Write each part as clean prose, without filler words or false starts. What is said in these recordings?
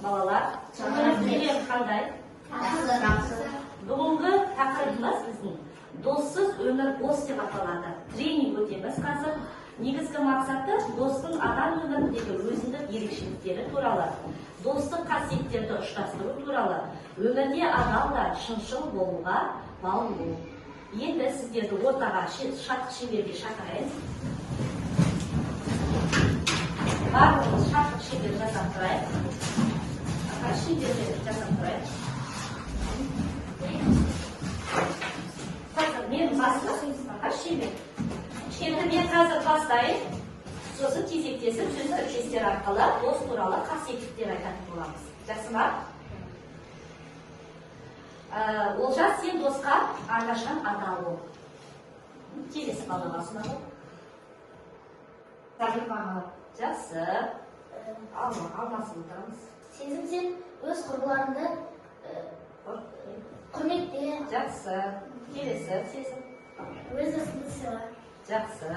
балалар? Бүгін қандай? Бүгінгі тақырыбымыз біздің доссыз өмір бос деп аталады. Тренинг өтеміз қазір. Негізгі мақсаты достың адам өміріндегі өзіндік ерекшеліктері туралы, достық қасиеттерді ұштастыру туралы, өмірде адалда шыншыл болуға баулу. Енді сіздерді ортаға шаттық шеңберге шақырайын. Барлығымыз шаттық шеңбер жасап тұрайық. Шеңберді жасап тұрайық. Қазір мен басым шеңбер. Енді мен қазір бастайын, сосын кезектесіп сөз тіркестер арқылы дос туралы қасиеттер айтатын боламыз. Жақсы ма? Олжас, сен досқа әрқашан адал бол. Келесі балаға ұсынады. Жақсы. Алмасын отырамыз. Сезімсен өз құрбыларыңды құрметте. Жақсы. Келесі сезім. Өз досыңды сыйла. Жақсы.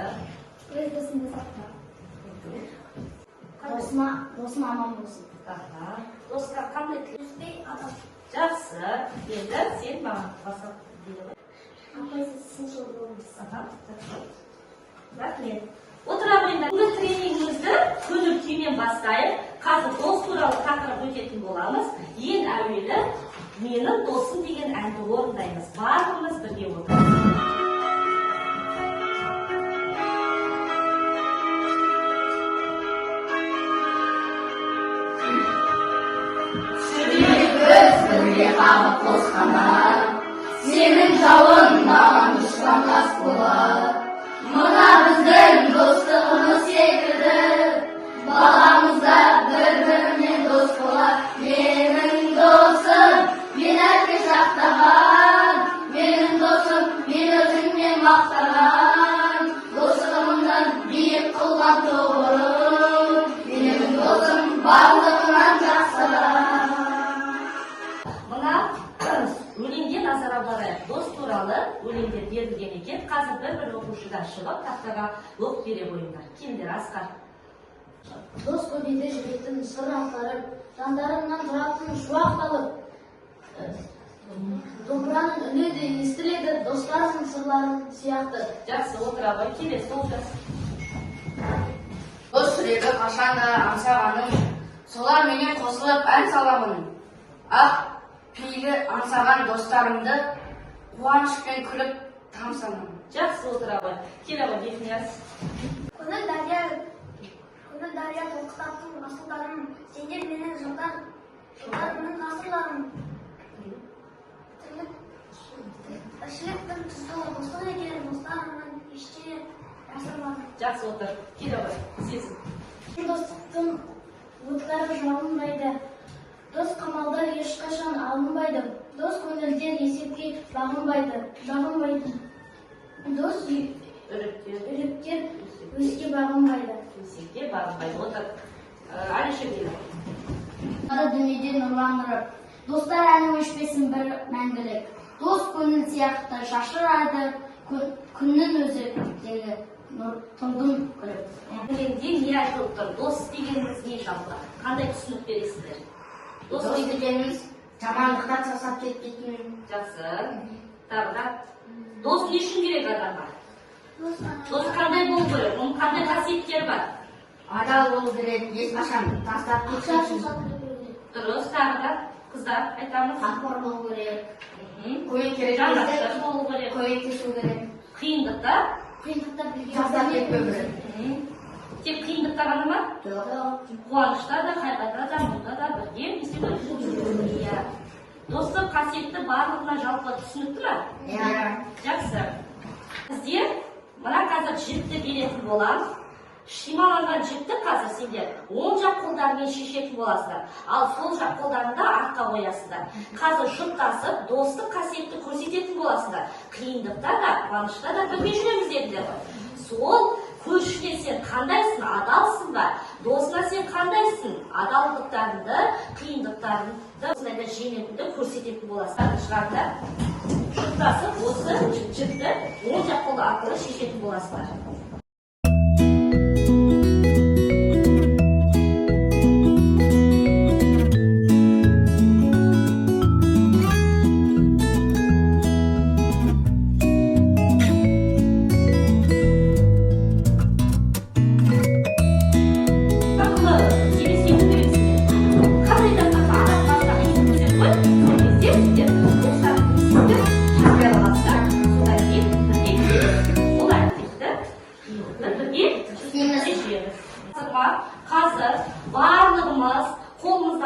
Өз досыңды сақта. Досым аман болсын. Досқа қандай Үзбей адал. Жақсы. Енді сен маған басып дейді ғой. Апайсыз сыншыл болыңыз. Рахмет. Отыра қойыңдар. Бүгінгі тренингімізді көңіл күймен бастайық. Қазір дос туралы тақырып өтетін боламыз. Ең әуелі менің досым деген әнді орындаймыз. Барлығымыз бірге отырамыз. Қағып қосқандар, сенің жауын маған дұшпандас болар. Мына біздің достығымыз секілді, баламызда бір-бірімен дос болар. Менің досым, мен әрке жақтаған, менің досым, мен өзіңмен мақтаған. Достығымнан биік қылған тұғырым, менің досым барлығынан жақсырақ. Өлеңге назар аударайық. Дос туралы өлеңдер берілген екен. Қазір бір оқушыдан шығып тақтаға оқып бере қойыңдар. Келіңдер, Асқар. Дос көбейді жүректің сыр ақтарып, жандарыңнан тұратын шуақталып. Домбыраның үні де естіледі, достарының сырларын сияқты. Жақсы, отыра ғой. Келесі Олжас. Дос жүрегі қашанда аңсағаным, солар менен қосылып ән саламын. Ақ пейілі аңсаған достарымды қуанышпен күліп тамсанамын. Жақсы, отыра ғой. Келе ғой, Бекнияз. Көңіл дария толқытатын асылдарым, сендер менің жылдарымның ғасырларым. Тіршіліктің тұзы достық екен, достарымнан ештеңе жасырмадым. Жақсы, отыр. Келе ғой, сезім. Достықтың өткәрі жалынбайды. Дос қамалдар ешқашан алынбайды. Дос көңілден есепке бағынбайды. Дос үріктер өске бағынбайды. Өсекке бағынбайды. Отыр. Әлішер келе. Ары дүниеден нұрландырып, достар әні өшпесін бір мәңгілік. Дос көңіл сияқты шашырады, күннің өзі дегі тұрдым күліп. Өлеңде не айтылып тұр? Дос дегеніміз не жалпы? Қандай түсінік бересіздер? Дос дегеніміз жамандықтан жасап кетпейтін. Жақсы. Тағы да. Дос не үшін керек адамға? Дос қандай болу керек? Оның қандай қасиеттері бар? Адал болу керек, ешқашан тастап кетпейтін. Дұрыс. Тағы да. Қыздар айтамыз. Қамқор болу керек. Жанашыр болу керек. Көмектесу керек. Қиындықта Қиындықта Тастап кетпеу керек. Тек қиындықта ғана ма? Жоқ. Қуанышта да, қайғыда да, мұнда да бірге істеу керек. Достық қасиетті барлығына жалпы түсінікті ме? Иә. Жақсы. Бізде мына қазір жіпті беретін боламыз. Шималанған жіпті қазір сендер оң жақ қолдарымен шешетін боласыздар. Ал сол жақ қолдарында артқа қоясыздар. Қазір жұптасып, достық қасиетті көрсететін боласыздар. Қиындықта да, қуанышта да бірге жүреміз дедіңдер ғой. Сол көршіне сен қандайсың, адалсың ба? Досына сен қандайсың? Адалдықтарыңды, қиындықтарыңды осындайда жеңетінді көрсететін боласыздар. Шығарда жұптасып, осы жіпті оң жақ қолы арқылы шешетін боласыздар.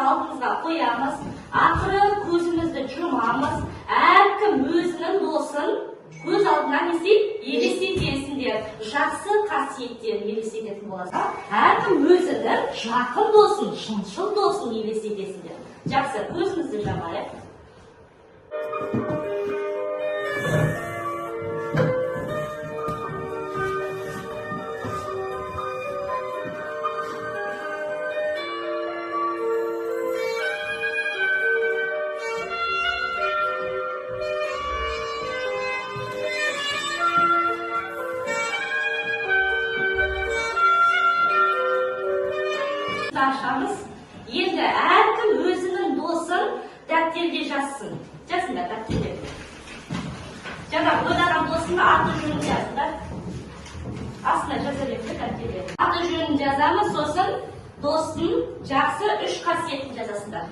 алдымызға қоямыз. Ақыры көзімізді жұмамыз. Әркім өзінің досын көз алдынан елестетесіңдер. Жақсы қасиеттерін елестететін боласың. Әркім өзінің жақын досын, шыншыл досын елестетесіңдер. Жақсы, көзімізді жабайық. Ашамыз. Енді әркім өзінің досын дәптерге жазсын. Жазсыңдар дәптерге. Жаңа ойлаған досыңа аты жөнін жазыңдар. Астына жаза беріңдер дәптерге. Аты жөнін жазамыз, сосын достың жақсы 3 қасиетін жазасыңдар.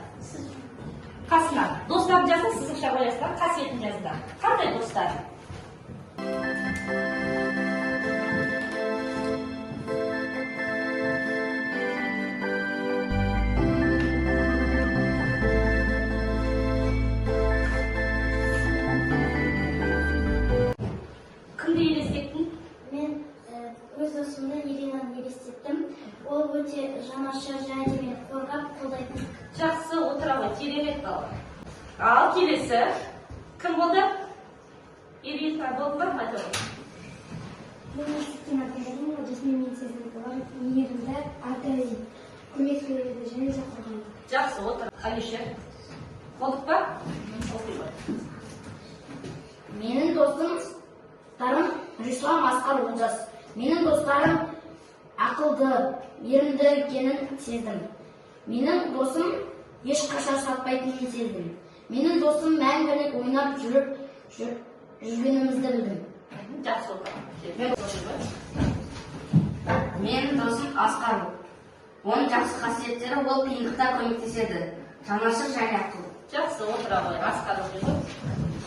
Қасына достарын жазсын, сызықша қоясыңдар, қасиетін жазыңдар. Қандай достар? Өз досымды Иринаны елестеттім. Ол өте жанашыр және де мені қорғап қолдайтын. Жақсы, отыра ғой, керемет бала. Ал келесі кім болды? Ирина болды ма? Айта ғой. Мен естіткен аталарым ол жасымен мен сезімді олар мейірімді, әрдайым көмек береді және де қорғайды. Жақсы, отыр. Алишер. Болдық па? Оқи ғой. Менің достарым Руслан, Асқар, Олжас. Менің достарым ақылды, мейірімді екенін сездім. Менің досым ешқашан сатпайтынын сездім. Менің досым мәңгілік ойнап жүргенімізді білдім. Жақсы отыр. Менің досым Асқар. Оның жақсы қасиеттері ол қиындықта көмектеседі. Жанашыр және ақылды. Жақсы, отыра ғой. Асқар оқи ғой.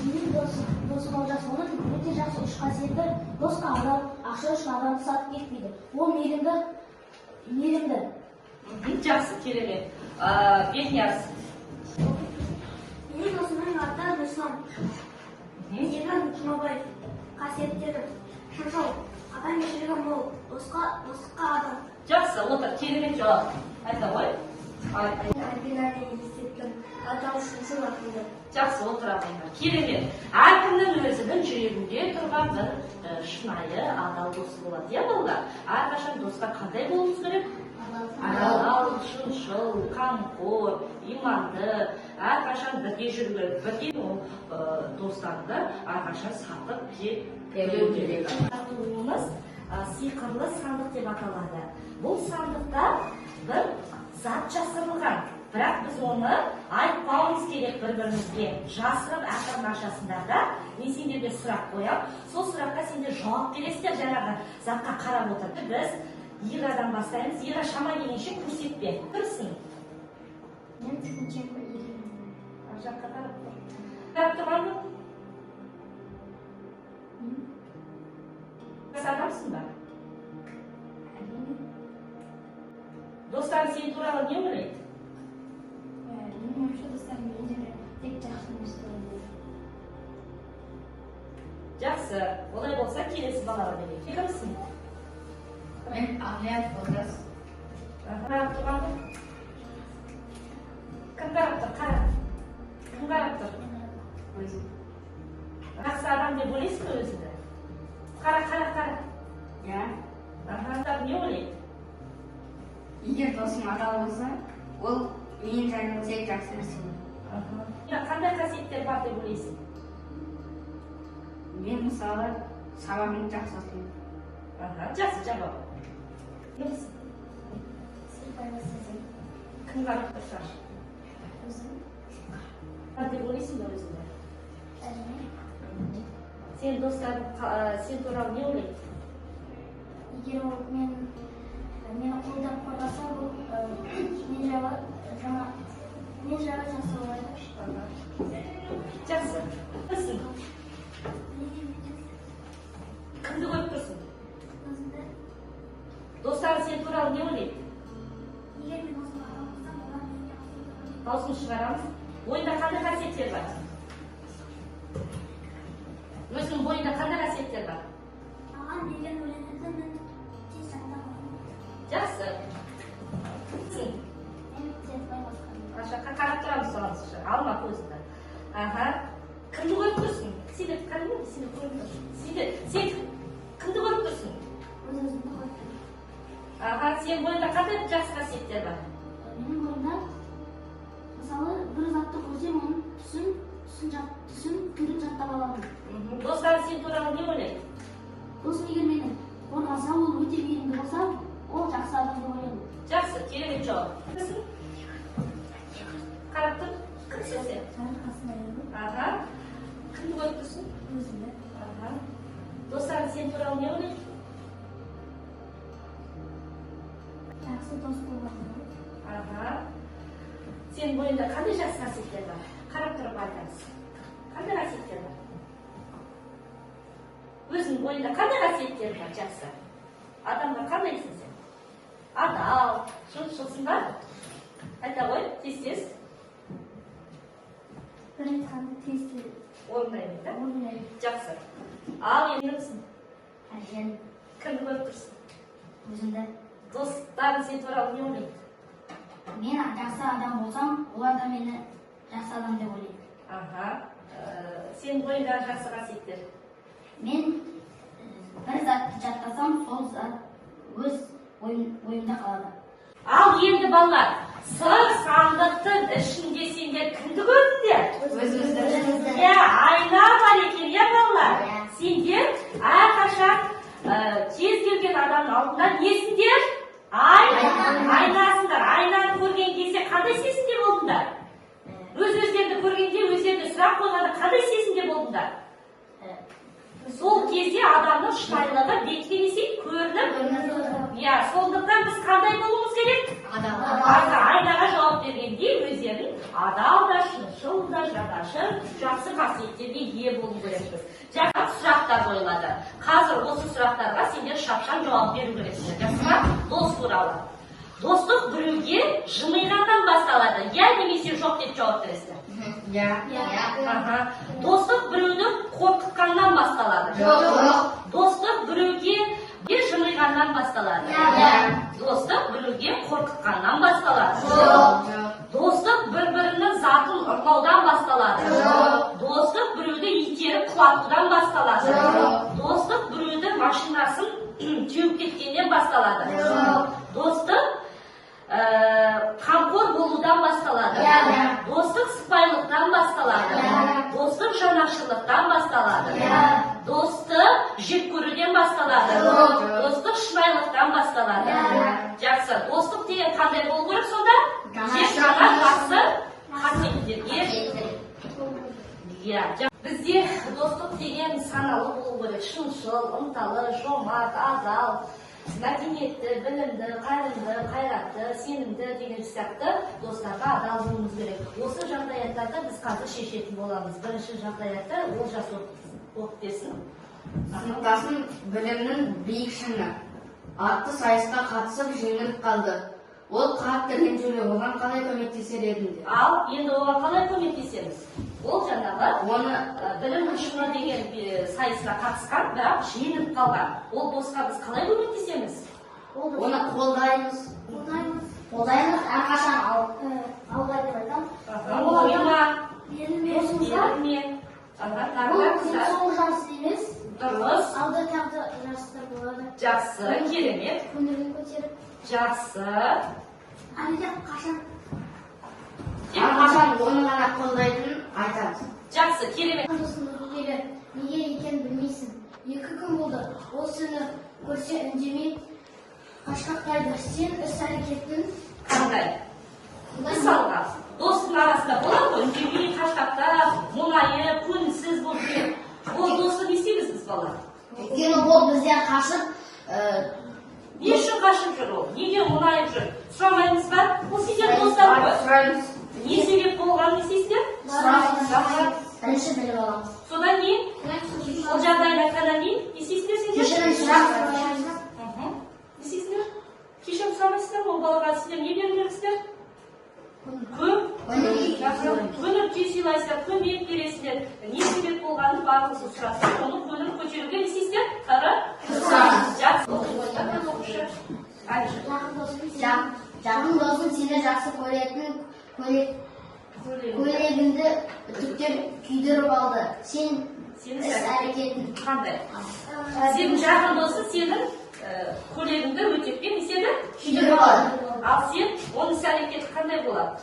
Менің досым Олжас, оның өте жақсы 3 қасиеті: досқа адал, ақша үшін адамды сатып кетпейді. Ол мейірімді. Жақсы, керемет. Бекнияз. Менің досымның аты Руслан. Ерлан Жұмабаев. Қасиеттері: шыншыл, адамгершілігі мол, достыққа адал. Жақсы, отыр. Керемет жауап. Айта ғой. Альбинаны елестеттім. Адал, шыншыл, ақылды. Жақсы, отыра қойыңдар. Керемет. Әркімнің өзінің жүрегінде тұрған бір шынайы адал досы болады. Иә балалар? Әрқашан досқа қандай болуымыз керек? Адал, шыншыл, қамқор, иманды, әрқашан бірге жүрген, бірге достарды әрқашан сатып беру керек. Бұл сиқырлы сандық деп аталады. Бұл сандықта бір зат жасырылған. Бірақ біз оны айтпауымыз керек бір-бірімізге. Жасырып ақырын ашасыңдар да, мен сендерге сұрақ қоям. Сол сұраққа сендер жауап бересіздер, жаңағы затқа қарап отырды. Біз Ирадан бастаймыз. Ира шама келгенше көрсетпе. Тұрсын. Мен тігіншек Ирина. Жаққа қарап тұр. Қарап тұрған ба? Адамсың ба? Достарың сен туралы не ойлайды? Менің ойымша достарым менен тек жақсы нәрсе ойлайды. Жақсы. Олай болса келесі балаға берейік. Кімсің? Мен Ахмет Олжас. Қарап тұрған ба? Кім қарап тұр? Қара. Кім қарап тұр? Өзім. Жақсы адам деп ойлайсың ба өзіңді? Қара. Иә. Не ойлайды? Егер досым адал болса, ол мен жайлы тек жақсы нәрсе ойлайды. Қандай қасиеттер бар деп ойлайсың? Мен мысалы сабағымды жақсы оқимын. Жақсы жауап. Кімсің? Кім қарап тұрса? Өзім. Деп ойлайсың ба өзіңді? Әрине. Сен достарың сен туралы не ойлайды? Егер ол мені қолдап қорғаса, ол мен жайлы жақсы ойлайды. Жақсы. Кімсің? Кімді көріп тұрсың? Өзімді. Достарың сен туралы не ойлайды? Егер мен осыны адал болсам, олар менен ақылды. дауысын шығарамыз. Бойында қандай қасиеттер бар? Өзінің бойында қандай қасиеттер бар? Аған деген өлеңді мен тез аңдап аламын. Жақсы. Мен тез байбасқан. Ашаққа қарап тұрамыз соған алма көзді. Аха. Кімді көріп тұрсың? Сені кәдімгі сені көріп тұрсың. Сен кімді көріп тұрсың? Өз-өзімді қойып. Аха, сен бойында қандай жақсы қасиеттер бар? Менің бойымда мысалы бір затты көрсем оның түсін түрін жаттап аламын. Достарың сен туралы не ойлайды? Досым егер мені қорғаса, ол өте мейірімді болса, ол жақсы адам деп ойлаймын. Жақсы, керемет жауап. Қарап тұр. Кімсің сен? Саған қасында едім. Аха. Кімді көріп тұрсың? Өзімді. Аха. Достарың сен туралы не ойлайды? Жақсы дос болғанды. Аха. Сен бойында қандай жақсы қасиеттер бар? Қарап тұрып айтамыз. Қандай қасиеттер бар? Өзінің бойында қандай қасиеттер бар жақсы? Адамға қандайсың сен? Адал, шыншылсың ба? Айта ғой, тез-тез. Бір айтқанды тез Орындаймын, да? орындаймын. Жақсы. Ал енді кімсің? Әжем Кімді көріп тұрсың? өзімді. Достарың сен туралы не ойлайды? Мен жақсы адам болсам, олар да мені жақсы адам деп ойлайды. Аха. Сен бойында жақсы қасиеттер. Мен бір затты жаттасам, сол зат өз ойымда қалады. Ал енді балалар, сыр сандықтың ішінде сендер кімді көрдіңдер? Өзімізді. Иә, айна бар екен, иә балалар? Иә. Сендер әрқашан кез келген адамның алдында несіңдер? Айнасыңдар. Айнаны көрген кезде қандай сезімде болдыңдар? Өз-өздерді көргенде, өздеріне сұрақ қойғанда қандай сезімде болдыңдар? Сол кезде адамның шынайылығы бетке көрініп, иә, сондықтан біз қандай болуымыз керек? Айнаға жауап бергенде өздерін адал да, шыншыл да, жанашыр, жақсы қасиеттерге ие болу керекпіз. Жаңа сұрақтар қойылады. Қазір осы сұрақтарға сендер шапшаң жауап беру керексіңдер. Жақсы ма? Дос туралы. Достық біреуге жымиғаннан басталады. Иә немесе жоқ деп жауап бересіздер. Иә. Достық біреуді қорқытқаннан басталады. Жоқ. Достық біреуге жымиғаннан басталады. Достық біреуге қорқытқаннан басталады. Достық бір-бірінің затын ұрлаудан басталады. Достық біреуді итеріп құлатудан басталады. Достық біреуді машинасын теуіп кеткеннен басталады. Достық қамқор болудан басталады. Достық сыпайылықтан басталады. Достық жанашырлықтан басталады. Достық жек көруден басталады. Достық шынайылықтан басталады. Жақсы. Достық деген қандай болу керек сонда? Тек қана жақсы қасиеттерге. Бізде достық деген саналы болу керек. Шыншыл, ынталы, жомарт, адал, мәдениетті, білімді, қайырымды, қайратты, сенімді деген сияқты достарға адал болуымыз керек. Осы жағдаяттарды біз қазір шешетін боламыз. Бірінші жағдаятты Олжас оқып берсін. Сыныптасым білімнің биік шыңы атты сайысқа қатысып жеңіліп қалды. Ол қатты ренжулі, оған қалай көмектесер едіңдер? Ал енді оған қалай көмектесеміз? Ол жаңағы Оны білім шыңы деген сайысқа қатысқан, бірақ жеңіліп қалған. Ол досқа біз қалай көмектесеміз? оны қолдаймыз. Қолдаймыз, әрқашан алға деп айтам. Ойыма, Досымызға еріме, бұл соңғы жарыс емес, дұрыс, алда тағы жарыстар болады. жақсы, керемет, Көңілін көтеріп, жақсы. әлі де қашан Әрқашан оны ғана қолдайтынын айтамыз. Жақсы, керемет. досыңның келі неге екенін білмейсің. 2 күн болды, ол сені көрсе үндемей қашқақтайды. Сен іс-әрекеттің Қандай? Мысалға, достың арасында болады ғой, үндемей, қашқақтап, мұңайып, көңілсіз болып жүрген. Ол досты не істейміз біз бала? өйткені ол бізден қашып, Не үшін қашып жүр ол? Неге мұңайып жүр? Сұрамаймыз ба? Ол сендер достар ғой. Сұраймыз. Не себеп болғанын не істейсіздер? бірінші біліп аламыз. Содан кейін, ол жағдайын айтқаннан кейін, не істейсіздер сендер? Кешірім сұрап, Не істейсіздер? Кешірім сұрамайсыздар, ол балаға сіздер не беру керексіздер? Көп үй сыйлайсыздар, көмек бересіздер. Не себеп болғанын барлығы сұрасыздар. Оны көңіл көтеруге не істейсіздер? Жақсы. Оқушы. Жақын досың сені жақсы көретін көйлегіңді үтіктеп күйдіріп алды. Сен іс-әрекетін қандай? Сенің жақын досың сенің көйлегіңді өтеппен не істеді? күйдіріп алды. Ал сен оның іс-әрекеті қандай болады?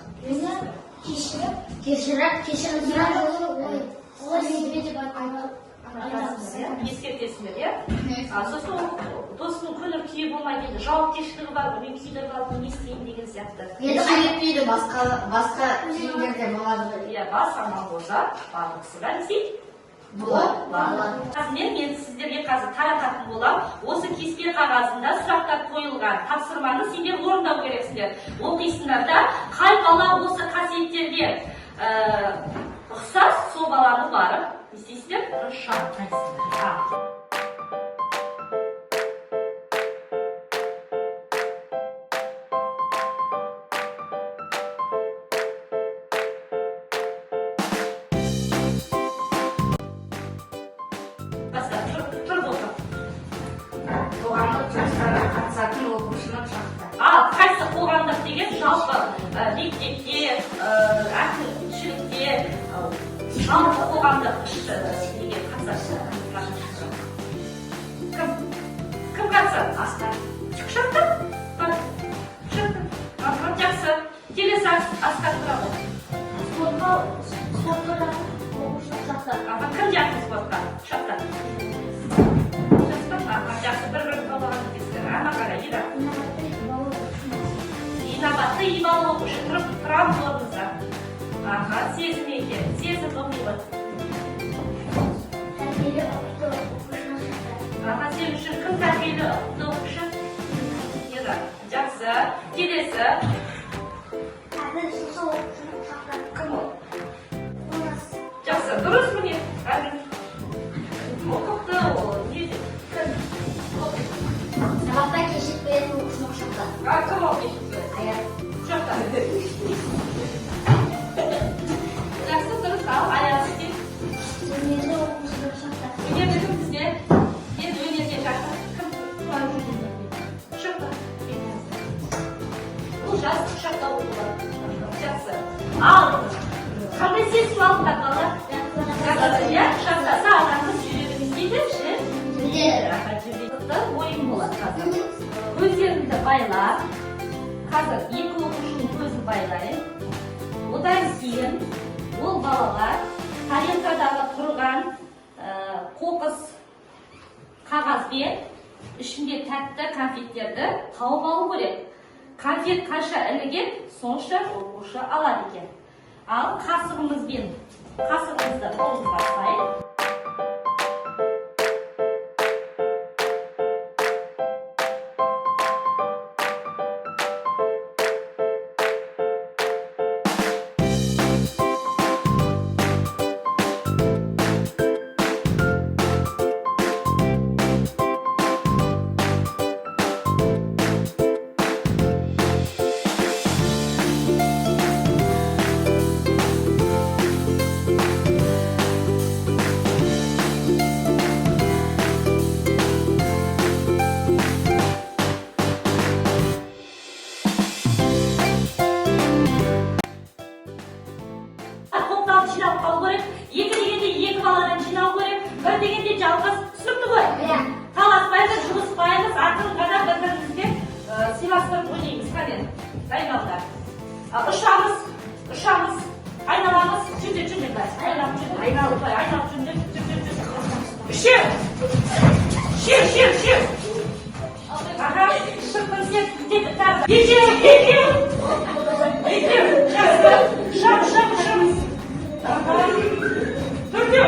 Кешірім сұрап олай етпе деп ескертесіңдер, иә? Сосын досының көңіл күйі болмай дейді, жауапкершілігі бар, мен күйдіріп алып не істеймін деген сияқты. Енді сөйлетпейді, басқа киімдерде болады. Иә, бас аман болса, барлықсы да не істейді? Болады. Мен сіздерге қазір тарататын боламын. Осы кеспе қағазында сұрақтар қойылған тапсырманы сендер орындау керексіңдер. Оқисыңдар да, қай бала осы қасиеттерге ұқсас, сол баланы барып не істейсіздер? Шарттайсыңдар. Қоғамдық жұмыстарға қатысатын оқушының шақты. Қайсы қоғамдық деген жалпы мектепте, әкімшілікте, жалпы қоғамдық неге қатысады? Кім қатысады? Асқар. Шықты? Жақсы. Келесі Асқар тұрады. спортқа оқушының шақты. Кім жақсы спортқа? Шақты. Жақсы, бір-бірін қолдаған кездер. Ана қарай, еді. Инабатты ибалы оқушы тұрам орныңызда. Сезім екен, сезім оқиды. Тәрбиелі ұқты оқушының шақты. Сен үшін кім тәрбиелі ұқты оқушы? Еді. Жақсы. Келесі. Әділ сұсы оқушының шақты. Кім ол? Жақсы, дұрыс міне. Оқықты ол. Не де? Сабақта кешіп беретін оқушының шақты. Кім ол кешіп? Аят. Жақсы. Жақсы, дұрыс. Ал, аясы деп. Өнерлі оқушының шақты. Өнерді кім бізде? Мен өнерде жақсы. Кім? Шақты. Бұл жас шақты оқуға. Жақсы. Ал, қандай сезім алдыңдар балалар? Иә, шақтаса адамның жүрегін істейді, ше? Ойын болады қазір. Көздеріңді байлап, қазір екі оқушының көзін байлайын. Одан кейін ол балалар тарелкадағы тұрған қоқыс қағазбен ішінде тәтті конфеттерді тауып алу керек. Конфет қанша іліген, сонша оқушы алады екен. Ал қасығыңызды қолыңызға ұстайын. Жинап қалу керек. Екі дегенде екі баладан жинау керек. Бір дегенде жалғыз. Түсінікті ғой? Таласпаймыз, жұмыспаймыз, ақырын ғана бір-бірімізге сыйластырып ойнаймыз. Қане, дайындалыңдар. Ұшамыз, айналамыз, жүндер. Айналып жүндер. Шер. Аға, шырқын сен, деді тағы. Екеу. Шам. Төртеу.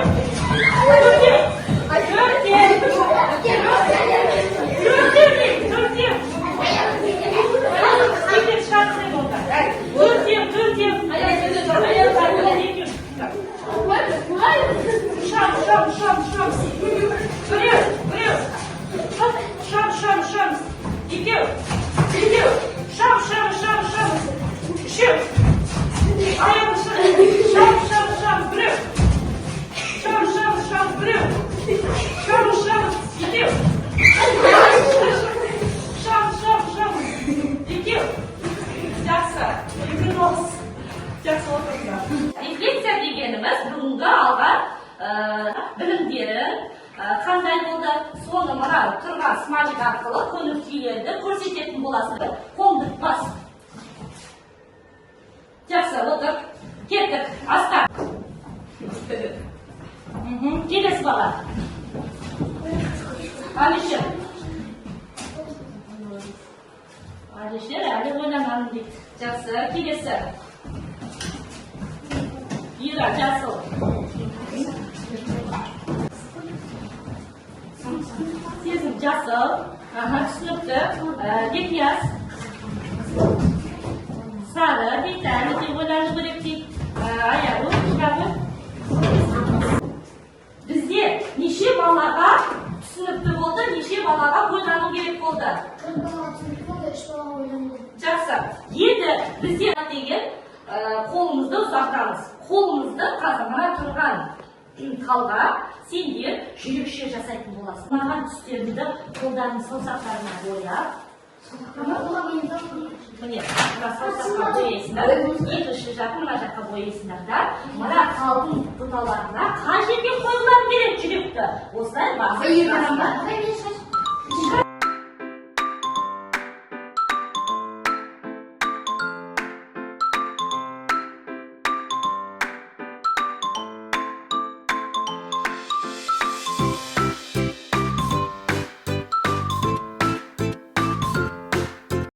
Шам. өздеріңіз бүгінгі алған білімдерін қандай болды, соны мына тұрған смайлик арқылы көңіл-күйлерді көрсететін боласыздар. Қолды бас. Жақсы, отыр. Кеттік, аста. Келесі бала. Алишер. Алишер, әлі ойланамын дейді. Жақсы, келесі. Ира, жасыл. Сезім, жасыл. Түсінікті. Гепияс. Сары дейді, әлі де ойлану керек дейді. Аяру, жағы. Бізде неше балаға түсінікті болды, неше балаға ойлану керек болды? 40 балаға түсінікті болды, 3 балаға ойлану болды. Жақсы. Енді бізде деген қолымызды ұзартамыз. Қолымызды қазір мына тұрған талға сендер жүрекше жасайтын боласың. Маған түстеріңді қолдарың саусақтарына бояп, міне, мына саусаққа бояйсыңдар, екінші жаққа мына жаққа бояйсыңдар да, мына талдың бұталарына қай жерге қойылар керек жүректі? Осылай басып.